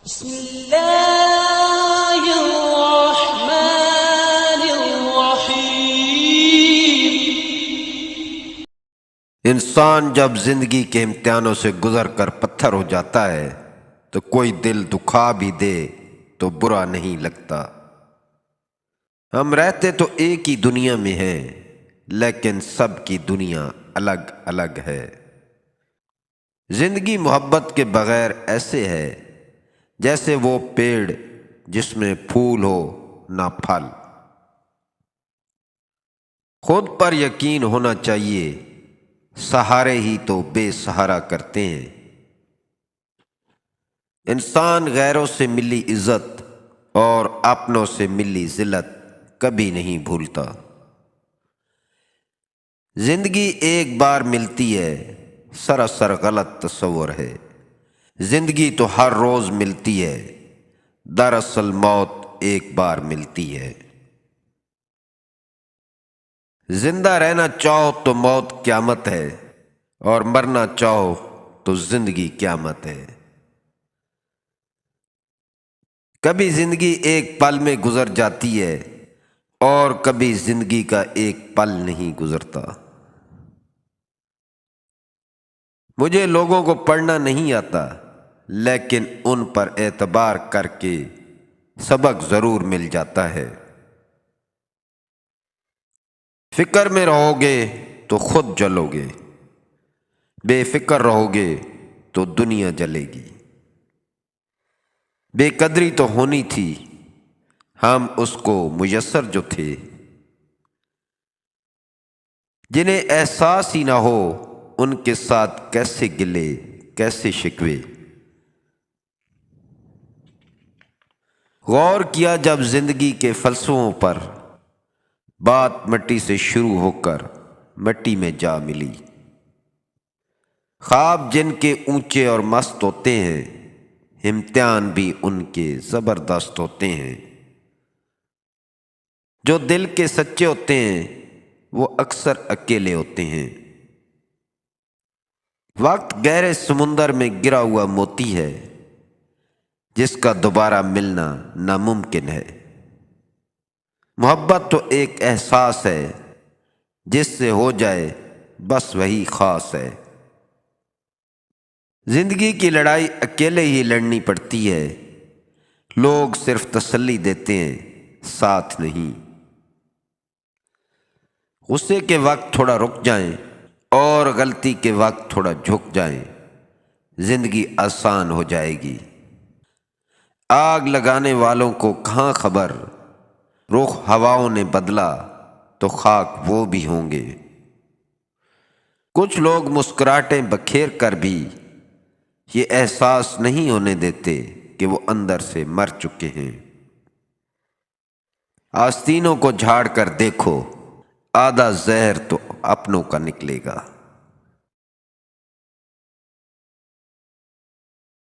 بسم اللہ الرحمن الرحیم۔ انسان جب زندگی کے امتحانوں سے گزر کر پتھر ہو جاتا ہے تو کوئی دل دکھا بھی دے تو برا نہیں لگتا۔ ہم رہتے تو ایک ہی دنیا میں ہیں لیکن سب کی دنیا الگ الگ ہے۔ زندگی محبت کے بغیر ایسے ہے جیسے وہ پیڑ جس میں پھول ہو نہ پھل۔ خود پر یقین ہونا چاہیے، سہارے ہی تو بے سہارا کرتے ہیں۔ انسان غیروں سے ملی عزت اور اپنوں سے ملی ذلت کبھی نہیں بھولتا۔ زندگی ایک بار ملتی ہے، سراسر غلط تصور ہے۔ زندگی تو ہر روز ملتی ہے، دراصل موت ایک بار ملتی ہے۔ زندہ رہنا چاہو تو موت قیامت ہے، اور مرنا چاہو تو زندگی قیامت ہے۔ کبھی زندگی ایک پل میں گزر جاتی ہے اور کبھی زندگی کا ایک پل نہیں گزرتا۔ مجھے لوگوں کو پڑھنا نہیں آتا لیکن ان پر اعتبار کر کے سبق ضرور مل جاتا ہے۔ فکر میں رہو گے تو خود جلو گے، بے فکر رہو گے تو دنیا جلے گی۔ بے قدری تو ہونی تھی، ہم اس کو میسر جو تھے۔ جنہیں احساس ہی نہ ہو ان کے ساتھ کیسے گلے کیسے شکوے۔ غور کیا جب زندگی کے فلسفوں پر، بات مٹی سے شروع ہو کر مٹی میں جا ملی۔ خواب جن کے اونچے اور مست ہوتے ہیں، امتحان بھی ان کے زبردست ہوتے ہیں۔ جو دل کے سچے ہوتے ہیں وہ اکثر اکیلے ہوتے ہیں۔ وقت گہرے سمندر میں گرا ہوا موتی ہے جس کا دوبارہ ملنا ناممکن ہے۔ محبت تو ایک احساس ہے، جس سے ہو جائے بس وہی خاص ہے۔ زندگی کی لڑائی اکیلے ہی لڑنی پڑتی ہے، لوگ صرف تسلی دیتے ہیں ساتھ نہیں۔ غصے کے وقت تھوڑا رک جائیں اور غلطی کے وقت تھوڑا جھک جائیں، زندگی آسان ہو جائے گی۔ آگ لگانے والوں کو کہاں خبر، رخ ہواؤں نے بدلا تو خاک وہ بھی ہوں گے۔ کچھ لوگ مسکراہٹیں بکھیر کر بھی یہ احساس نہیں ہونے دیتے کہ وہ اندر سے مر چکے ہیں۔ آستینوں کو جھاڑ کر دیکھو، آدھا زہر تو اپنوں کا نکلے گا۔